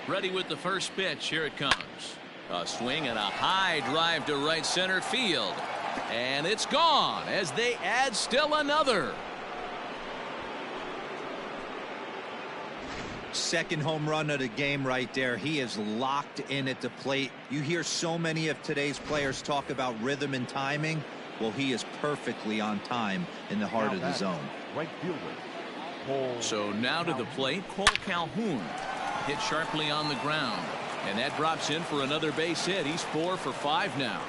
Ready with the first pitch. Here it comes. A swing and a high drive to right center field. And it's gone as they add still another. Second home run of the game right there. He is locked in at the plate. You hear so many of today's players talk about rhythm and timing. Well, he is perfectly on time in the heart of the zone. Right fielder. So now to the plate, Cole Calhoun. Hit sharply on the ground. And that drops in for another base hit. He's 4 for 5 now.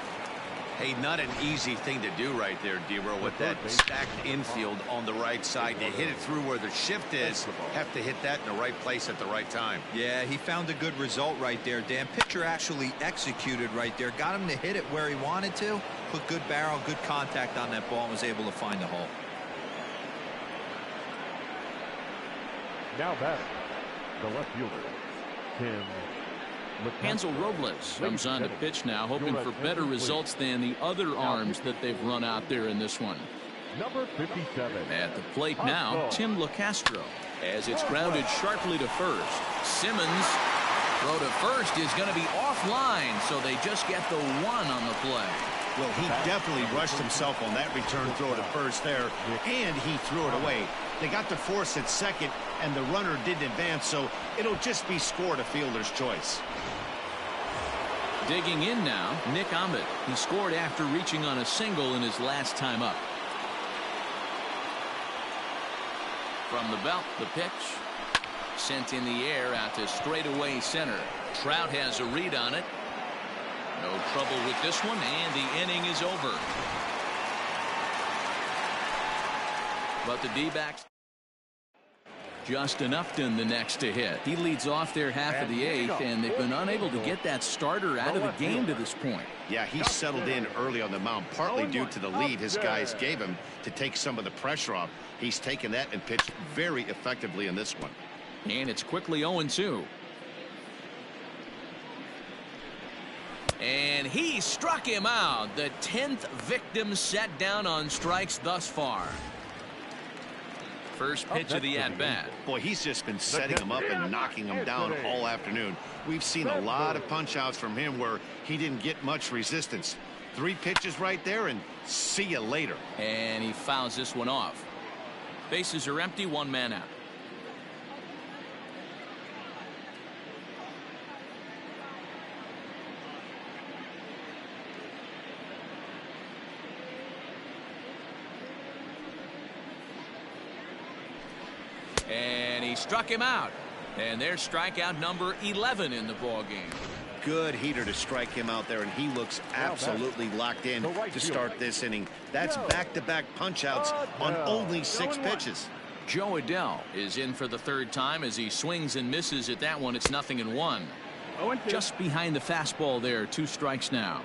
Hey, not an easy thing to do right there, D-Row, with that stacked infield on the right side. To hit it through where the shift is, have to hit that in the right place at the right time. Yeah, he found a good result right there, Dan. Pitcher actually executed right there. Got him to hit it where he wanted to. Put good barrel, good contact on that ball, and was able to find the hole. Now back, the left fielder, Tim. Hansel Robles comes on to pitch now, hoping for better results than the other arms that they've run out there in this one. Number 57. At the plate now, Tim LeCastro, as it's grounded sharply to first. Simmons, throw to first is going to be offline, so they just get the 1 on the play. Well, he definitely rushed himself on that return throw to first there, and he threw it away. They got to force at second, and the runner didn't advance, so it'll just be scored a fielder's choice. Digging in now, Nick Ahmed. He scored after reaching on a single in his last time up. From the belt, the pitch. Sent in the air out to straightaway center. Trout has a read on it. No trouble with this one, and the inning is over. But the D-backs. Justin Upton the next to hit. He leads off their half of the 8th, and they've been unable to get that starter out of the game to this point. Yeah, he settled in early on the mound, partly due to the lead his guys gave him to take some of the pressure off. He's taken that and pitched very effectively in this one. And it's quickly 0-2. And he struck him out. The 10th victim set down on strikes thus far. First pitch of the at-bat. Boy, he's just been setting him up and knocking him down all afternoon. We've seen a lot of punch-outs from him where he didn't get much resistance. 3 pitches right there, and see you later. And he fouls this one off. Bases are empty, 1 man out. And he struck him out. And there's strikeout number 11 in the ball game. Good heater to strike him out there, and he looks absolutely locked in to start this inning. That's back-to-back punch-outs on only 6 pitches. Joe Adell is in for the 3rd time as he swings and misses at that one. It's 0-1. Just behind the fastball there. 2 strikes now.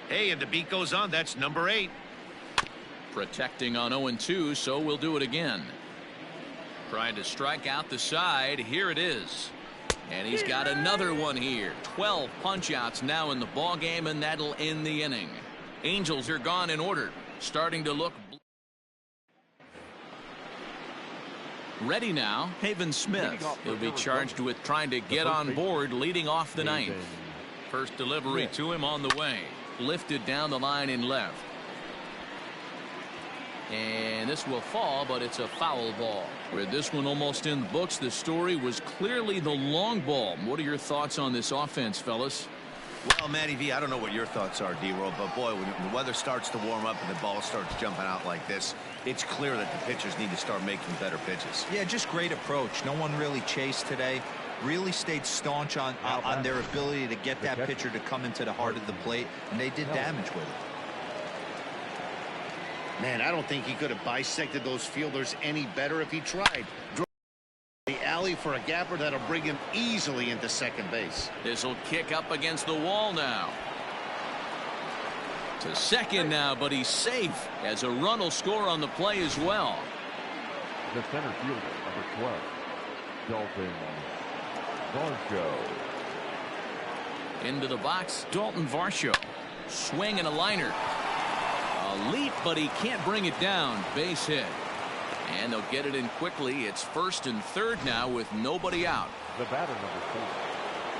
Hey, and the beat goes on. That's number 8. Protecting on 0-2, so we'll do it again. Trying to strike out the side. Here it is. And he's got another one here. 12 punch-outs now in the ball game, and that'll end the inning. Angels are gone in order. Starting to look. Ready now, Haven Smith. He'll be charged with trying to get on board leading off the 9th. First delivery to him on the way. Lifted down the line in left. And this will fall, but it's a foul ball. With this one almost in the books, the story was clearly the long ball. What are your thoughts on this offense, fellas? Well, Matty V, I don't know what your thoughts are, D-Roll, but boy, when the weather starts to warm up and the ball starts jumping out like this, it's clear that the pitchers need to start making better pitches. Yeah, just great approach. No one really chased today. Really stayed staunch on their ability to get that pitcher to come into the heart of the plate, and they did damage with it. Man, I don't think he could have bisected those fielders any better if he tried. The alley for a gapper that'll bring him easily into second base. This will kick up against the wall now. To second now, but he's safe as a run will score on the play as well. The center fielder, number 12, Dalton Varsho. Into the box, Dalton Varsho. Swing and a liner. A leap, but he can't bring it down. Base hit. And they'll get it in quickly. It's first and third now with nobody out. The batter, number 4.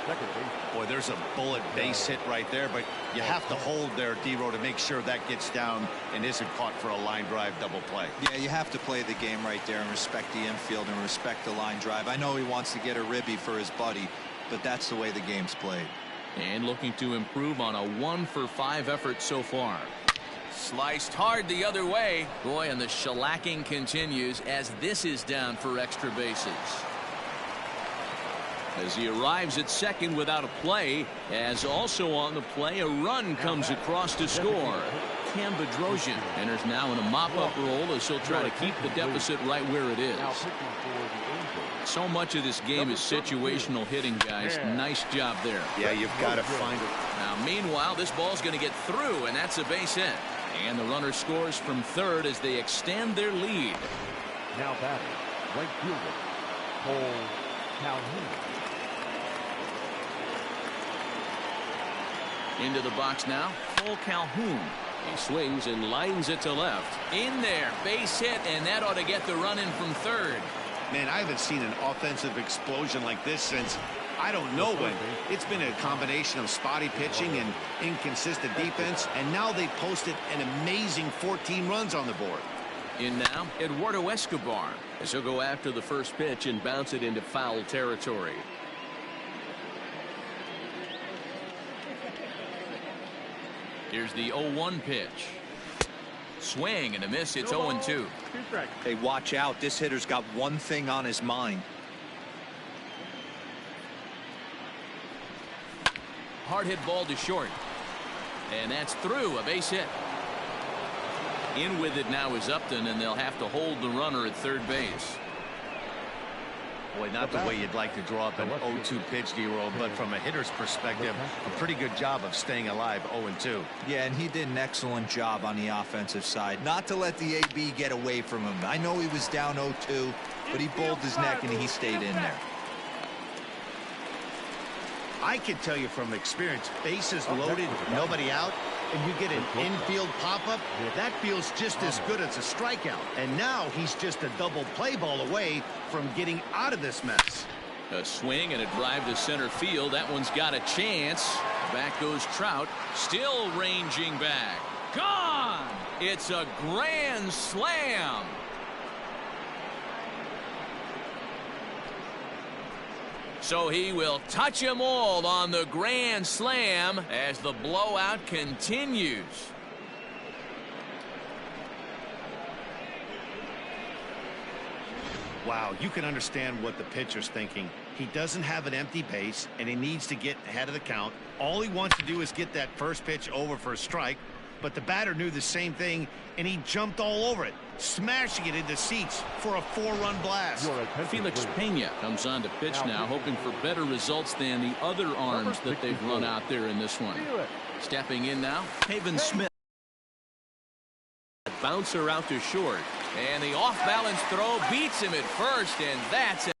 Second base. Boy, there's a bullet base hit right there, but you have to hold there, D-Row, to make sure that gets down and isn't caught for a line drive double play. Yeah, you have to play the game right there and respect the infield and respect the line drive. I know he wants to get a ribby for his buddy, but that's the way the game's played. And looking to improve on a 1-for-5 effort so far. Sliced hard the other way. Boy, and the shellacking continues as this is down for extra bases. As he arrives at second without a play, as also on the play, a run comes across to score. Cam Bedrosian enters now in a mop-up role as he'll try to keep the deficit right where it is. So much of this game is situational hitting, guys. Nice job there. Yeah, you've got to find it. Now, meanwhile, this ball's going to get through, and that's a base hit. And the runner scores from third as they extend their lead. Now batting, right fielder, Cole Calhoun. Into the box now, Cole Calhoun. He swings and lines it to left. In there, base hit, and that ought to get the run in from third. Man, I haven't seen an offensive explosion like this since I don't know when. It's been a combination of spotty pitching and inconsistent defense, and now they've posted an amazing 14 runs on the board. In now, Eduardo Escobar, as he'll go after the first pitch and bounce it into foul territory. Here's the 0-1 pitch. Swing and a miss. It's 0-2. Hey, watch out. This hitter's got one thing on his mind. Hard hit ball to short. And that's through. A base hit. In with it now is Upton, and they'll have to hold the runner at third base. Boy, not the way you'd like to draw up an 0-2 pitch, D-Roll, but from a hitter's perspective, a pretty good job of staying alive 0-2. Yeah, and he did an excellent job on the offensive side. Not to let the AB get away from him. I know he was down 0-2, but he bowled his neck and he stayed in there. I can tell you from experience, bases loaded, nobody out, and you get an infield pop-up, that feels just as good as a strikeout. And now he's just a double play ball away from getting out of this mess. A swing and a drive to center field. That one's got a chance. Back goes Trout, still ranging back. Gone! It's a grand slam. So he will touch them all on the grand slam as the blowout continues. Wow, you can understand what the pitcher's thinking. He doesn't have an empty base, and he needs to get ahead of the count. All he wants to do is get that first pitch over for a strike, but the batter knew the same thing, and he jumped all over it, smashing it into seats for a 4-run blast. Felix Pena comes on to pitch now, hoping for better results than the other arms that they've run out there in this one. Stepping in now, Haven Smith. Bouncer out to short, and the off-balance throw beats him at first, and that's it.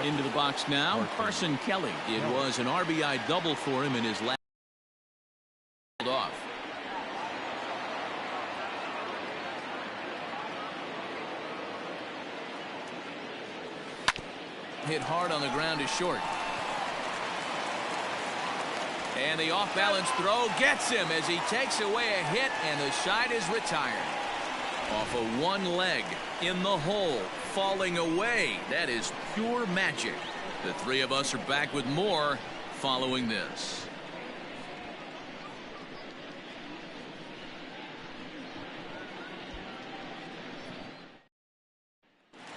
Into the box now, Carson Kelly. It was an RBI double for him in his last off. Hit hard on the ground to short. And the off-balance throw gets him as he takes away a hit, and the side is retired. Off of one leg, in the hole, falling away. That is pure magic. The three of us are back with more following this.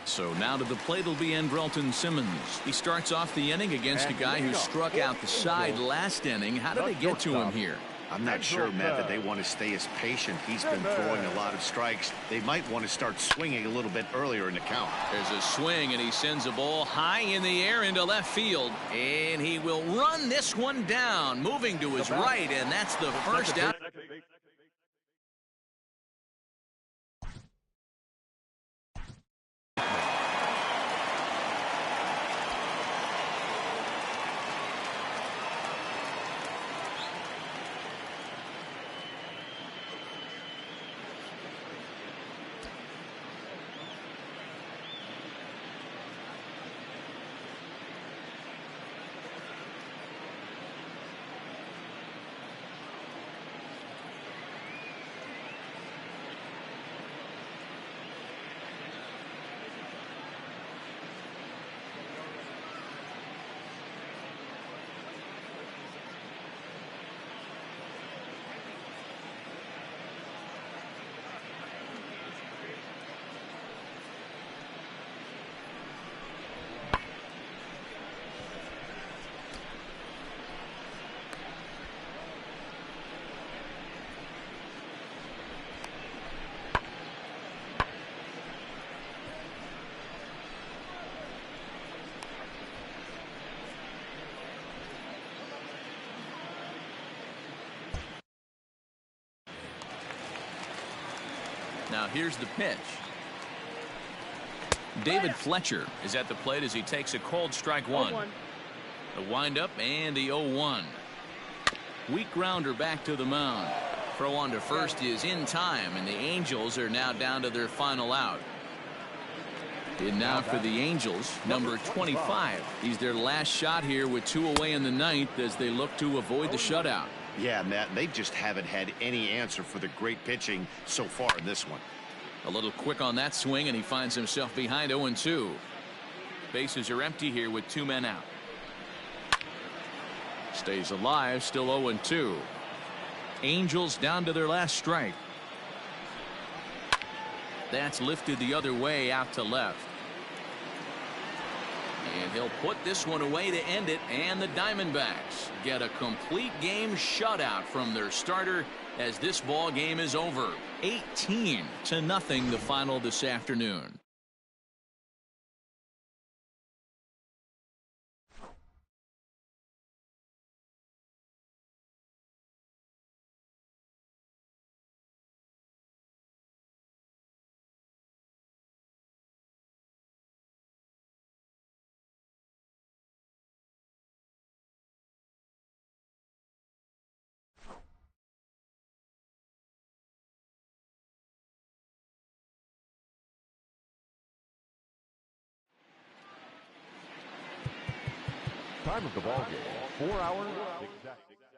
So now to the plate will be Andrelton Simmons. He starts off the inning against a guy who struck out the side last inning. How did they get to him here? I'm not sure, Matt, that they want to stay as patient. He's been throwing a lot of strikes. They might want to start swinging a little bit earlier in the count. There's a swing, and he sends a ball high in the air into left field. And he will run this one down, moving to his right, and that's the first out. Here's the pitch. David Fletcher is at the plate as he takes a cold strike one. The windup and the 0-1. Weak grounder back to the mound. Throw on to first is in time, and the Angels are now down to their final out. And now for the Angels, number 25. He's their last shot here with 2 away in the ninth as they look to avoid the shutout. Yeah, Matt, they just haven't had any answer for the great pitching so far in this one. A little quick on that swing, and he finds himself behind 0-2. Bases are empty here with 2 men out. Stays alive, still 0-2. Angels down to their last strike. That's lifted the other way out to left. And he'll put this one away to end it, and the Diamondbacks get a complete game shutout from their starter as this ball game is over. 18-0 the final this afternoon. Time of the ball game, 4 hours, 6 seconds.